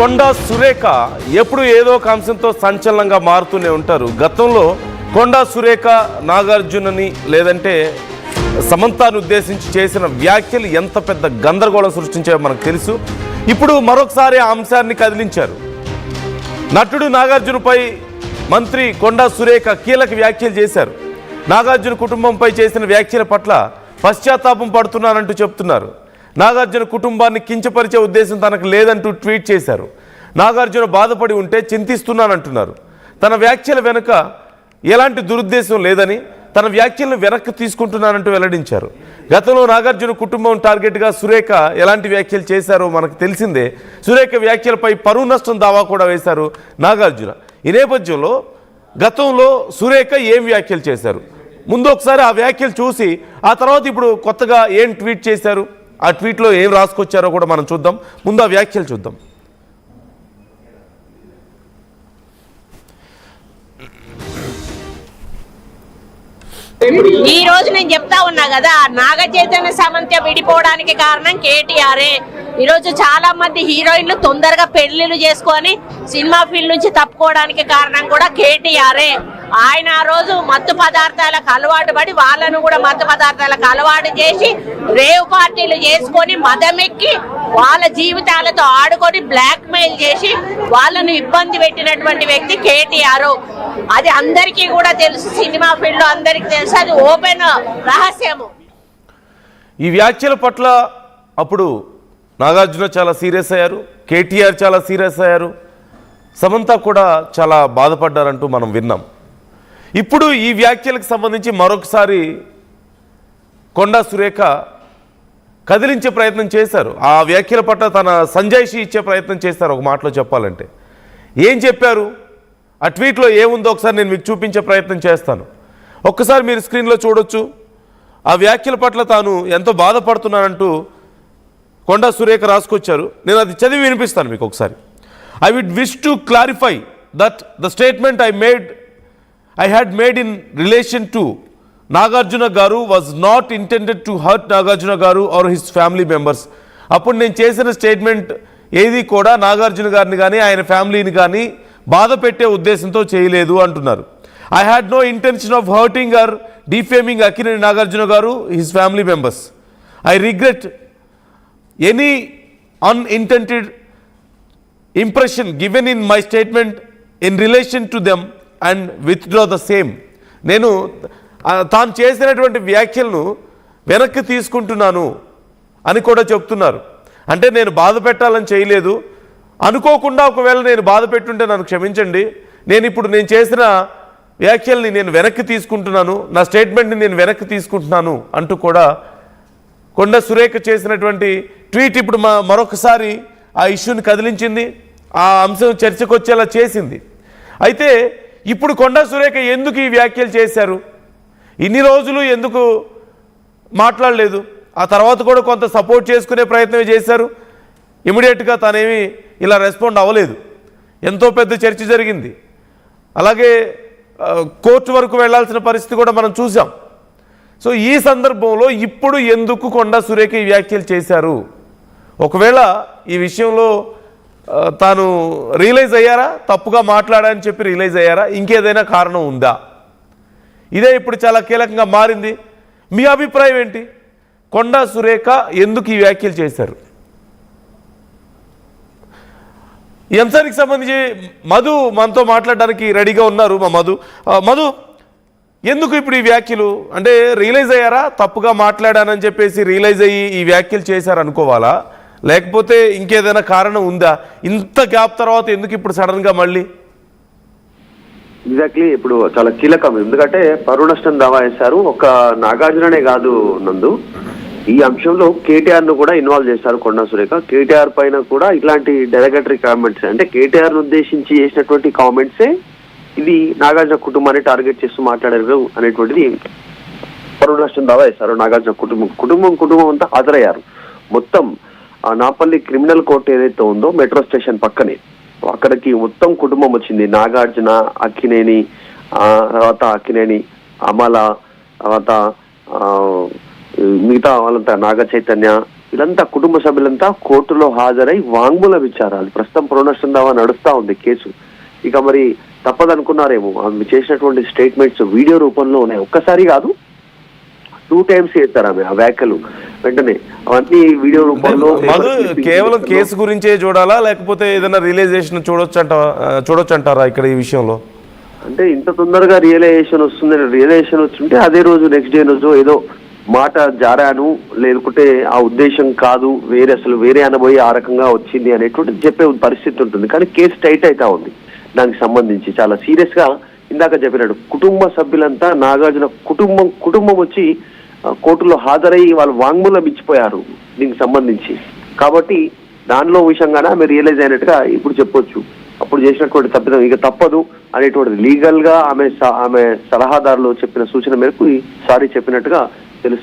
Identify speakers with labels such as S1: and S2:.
S1: కొండా సురేఖ ఎప్పుడు ఏదో ఒక అంశంతో సంచలనంగా మారుతూనే ఉంటారు. గతంలో కొండా సురేఖ నాగార్జునని లేదంటే సమంతాను ఉద్దేశించి చేసిన వ్యాఖ్యలు ఎంత పెద్ద గందరగోళం సృష్టించాయో మనకు తెలుసు. ఇప్పుడు మరొకసారి ఆ అంశాన్ని కదిలించారు. నటుడు నాగార్జునపై మంత్రి కొండా సురేఖ కీలక వ్యాఖ్యలు చేశారు. నాగార్జున కుటుంబంపై చేసిన వ్యాఖ్యల పట్ల పశ్చాత్తాపం పడుతున్నానంటూ చెప్తున్నారు. నాగార్జున కుటుంబాన్ని కించపరిచే ఉద్దేశం తనకు లేదంటూ ట్వీట్ చేశారు. నాగార్జున బాధపడి ఉంటే చింతిస్తున్నానంటున్నారు. తన వ్యాఖ్యల వెనుక ఎలాంటి దురుద్దేశం లేదని, తన వ్యాఖ్యలను వెనక్కి తీసుకుంటున్నానంటూ వెల్లడించారు. గతంలో నాగార్జున కుటుంబం టార్గెట్గా సురేఖ ఎలాంటి వ్యాఖ్యలు చేశారో మనకు తెలిసిందే. సురేఖ వ్యాఖ్యలపై పరువు నష్టం దావా కూడా వేశారు నాగార్జున. ఈ నేపథ్యంలో గతంలో సురేఖ ఏం వ్యాఖ్యలు చేశారు, ముందు ఒకసారి ఆ వ్యాఖ్యలు చూసి ఆ తర్వాత ఇప్పుడు కొత్తగా ఏం ట్వీట్ చేశారు, ఆ ట్వీట్లో ఏం రాసుకొచ్చారో కూడా మనం చూద్దాం. ముందు ఆ వ్యాఖ్యలు చూద్దాం.
S2: ఈ రోజు నేను చెప్తా ఉన్నా కదా, నాగ చైతన్య సమంత విడిపోవడానికి కారణం కేటీఆరే. ఈ రోజు చాలా మంది హీరోయిన్లు తొందరగా పెళ్లిళ్ళు చేసుకొని సినిమా ఫీల్డ్ నుంచి తప్పుకోవడానికి కారణం కూడా కేటీఆరే. ఆయన ఆ రోజు మత్తు పదార్థాలకు అలవాటు పడి వాళ్ళను కూడా మత్తు పదార్థాలకు అలవాటు చేసి రేవ్ పార్టీలు చేసుకొని మదమెక్కి వాళ్ళ జీవితాలతో ఆడుకొని బ్లాక్ మెయిల్ చేసి వాళ్ళను ఇబ్బంది పెట్టినటువంటి వ్యక్తి కేటీఆర్. అది అందరికీ కూడా తెలుసు, సినిమా ఫీల్డ్ లో అందరికీ తెలుసు, అది ఓపెన్ రహస్యము.
S1: ఈ వ్యాఖ్యల పట్ల అప్పుడు నాగార్జున చాలా సీరియస్ అయ్యారు, కేటీఆర్ చాలా సీరియస్ అయ్యారు, సమంత కూడా చాలా బాధపడ్డారంటూ మనం విన్నాం. ఇప్పుడు ఈ వ్యాఖ్యలకు సంబంధించి మరొకసారి కొండా సురేఖ కదిలించే ప్రయత్నం చేశారు. ఆ వ్యాఖ్యల పట్ల తన సంజాయిషి ఇచ్చే ప్రయత్నం చేస్తారు. ఒక మాటలో చెప్పాలంటే ఏం చెప్పారు, ఆ ట్వీట్లో ఏముందో ఒకసారి నేను మీకు చూపించే ప్రయత్నం చేస్తాను. ఒక్కసారి మీరు స్క్రీన్లో చూడొచ్చు. ఆ వ్యాఖ్యల పట్ల తాను ఎంతో బాధపడుతున్నానంటూ కొండా సురేఖ రాసుకొచ్చారు. నేను అది చదివి వినిపిస్తాను మీకు ఒకసారి. I would wish to clarify that the statement I had made in relation to Nagarjuna Garu was not intended to hurt Nagarjuna Garu or his family members. అప్పుడు నేను చేసిన స్టేట్మెంట్ ఏది కూడా నాగార్జున గారిని కానీ ఆయన ఫ్యామిలీని కానీ బాధ పెట్టే ఉద్దేశంతో చేయలేదు అంటున్నారు. I had no intention of hurting or defaming Akkineni Nagarjuna Garu, his family members. I regret any unintended impression given in my statement in relation to them and withdraw the same. నేను తాను చేసినటువంటి వ్యాఖ్యలను వెనక్కి తీసుకుంటున్నాను అని కూడా చెప్తున్నారు. అంటే నేను బాధ పెట్టాలని చేయలేదు, అనుకోకుండా ఒకవేళ నేను బాధ పెట్టుంటే నన్ను క్షమించండి, నేను చేసిన వ్యాఖ్యల్ని నేను వెనక్కి తీసుకుంటున్నాను, నా స్టేట్మెంట్ని నేను వెనక్కి తీసుకుంటున్నాను అంటూ కూడా కొండా సురేఖ చేసినటువంటి ట్వీట్ ఇప్పుడు మరొకసారి ఆ ఇష్యూని కదిలించింది, ఆ అంశం చర్చకు వచ్చేలా చేసింది. అయితే ఇప్పుడు కొండా సురేఖ ఎందుకు ఈ వ్యాఖ్యలు చేశారు, ఇన్ని రోజులు ఎందుకు మాట్లాడలేదు, ఆ తర్వాత కూడా కొంత సపోర్ట్ చేసుకునే ప్రయత్నం చేశారు, ఇమీడియట్గా తనేమి ఇలా రెస్పాండ్ అవ్వలేదు, ఎంతో పెద్ద చర్చ జరిగింది, అలాగే కోర్టు వరకు వెళ్లాల్సిన పరిస్థితి కూడా మనం చూసాం. సో ఈ సందర్భంలో ఇప్పుడు ఎందుకు కొండా సురేఖ ఈ వ్యాఖ్యలు చేశారు, ఒకవేళ ఈ విషయంలో తాను రియలైజ్ అయ్యారా, తప్పుగా మాట్లాడాలని చెప్పి రియలైజ్ అయ్యారా, ఇంకేదైనా కారణం ఉందా, ఇదే ఇప్పుడు చాలా కీలకంగా మారింది. మీ అభిప్రాయం ఏంటి, కొండా సురేఖ ఎందుకు ఈ వ్యాఖ్యలు చేశారు? ఈ అంశానికి సంబంధించి మధు మనతో మాట్లాడడానికి రెడీగా ఉన్నారు. మా మధు ఎందుకు ఇప్పుడు ఈ వ్యాఖ్యలు, అంటే రియలైజ్ అయ్యారా, తప్పుగా మాట్లాడానని చెప్పేసి రియలైజ్ అయ్యి ఈ వ్యాఖ్యలు చేశారు అనుకోవాలా, లేకపోతే ఇంకేదైనా కారణం ఉందా, ఇంత గ్యాప్ తర్వాత ఎందుకు ఇప్పుడు సడన్గా మళ్ళీ?
S3: ఎగ్జాక్ట్లీ, ఇప్పుడు చాలా కీలకం, ఎందుకంటే పరువు నష్టం దావా వేశారు. ఒక నాగార్జుననే కాదు నందు, ఈ అంశంలో కేటీఆర్ ను కూడా ఇన్వాల్వ్ చేశారు కొండా సురేఖ. కేటీఆర్ పైన కూడా ఇట్లాంటి డెరగటరీ కామెంట్స్, అంటే కేటీఆర్ ను ఉద్దేశించి చేసినటువంటి కామెంట్సే ఇది నాగార్జున కుటుంబాన్ని టార్గెట్ చేస్తూ మాట్లాడారు అనేటువంటిది పరువు నష్టం దావా వేశారు. నాగార్జున కుటుంబం అంతా హాజరయ్యారు. మొత్తం నాపల్లి క్రిమినల్ కోర్టు ఏదైతే ఉందో మెట్రో స్టేషన్ పక్కనే, అక్కడికి మొత్తం కుటుంబం వచ్చింది. నాగార్జున, అక్కినేని, తర్వాత అక్కినేని అమల, తర్వాత మిగతా వాళ్ళంతా నాగ చైతన్య, వీళ్ళంతా కుటుంబ సభ్యులంతా కోర్టులో హాజరై వాంగ్మూలం ఇచ్చారు. అది ప్రస్తుతం పరువు దావా నడుస్తా ఉంది కేసు. ఇక మరి తప్పదనుకున్నారేమో, ఆమె చేసినటువంటి స్టేట్మెంట్స్ వీడియో రూపంలో ఉన్నాయి. ఒక్కసారి కాదు 2 times చేస్తారు ఆమె ఆ వ్యాఖ్యలు. వెంటనే అవన్నీ వీడియో రూపంలో.
S1: మధు, కేవలం కేసు గురించే చూడాలా లేకపోతే ఏదైనా రియలైజేషన్ చూడొచ్చు అంటారా ఇక్కడ ఈ విషయంలో?
S3: అంటే ఇంత తొందరగా రియలైజేషన్ వస్తుందని రియలైజేషన్ వచ్చింటే అదే రోజు నెక్స్ట్ డే రోజు ఏదో మాట జారాను, లేకుంటే ఆ ఉద్దేశం కాదు, అసలు వేరే అనబోయి ఆ రకంగా వచ్చింది అనేటువంటి చెప్పే పరిస్థితి ఉంటుంది. కానీ కేసు టైట్ అవుతా ఉంది. దానికి సంబంధించి చాలా సీరియస్ గా ఇందాక చెప్పినట్టు కుటుంబ సభ్యులంతా నాగార్జున కుటుంబం వచ్చి కోర్టులో హాజరై వాళ్ళు వాంగ్మూలం ఇచ్చిపోయారు దీనికి సంబంధించి. కాబట్టి దానిలో విషయంగానే ఆమె రియలైజ్ అయినట్టుగా ఇప్పుడు చెప్పొచ్చు. అప్పుడు చేసినటువంటి తప్పిదం ఇక తప్పదు అనేటువంటిది లీగల్ గా ఆమె సలహాదారులు చెప్పిన సూచన మేరకు సారీ చెప్పినట్టుగా తెలుస్తా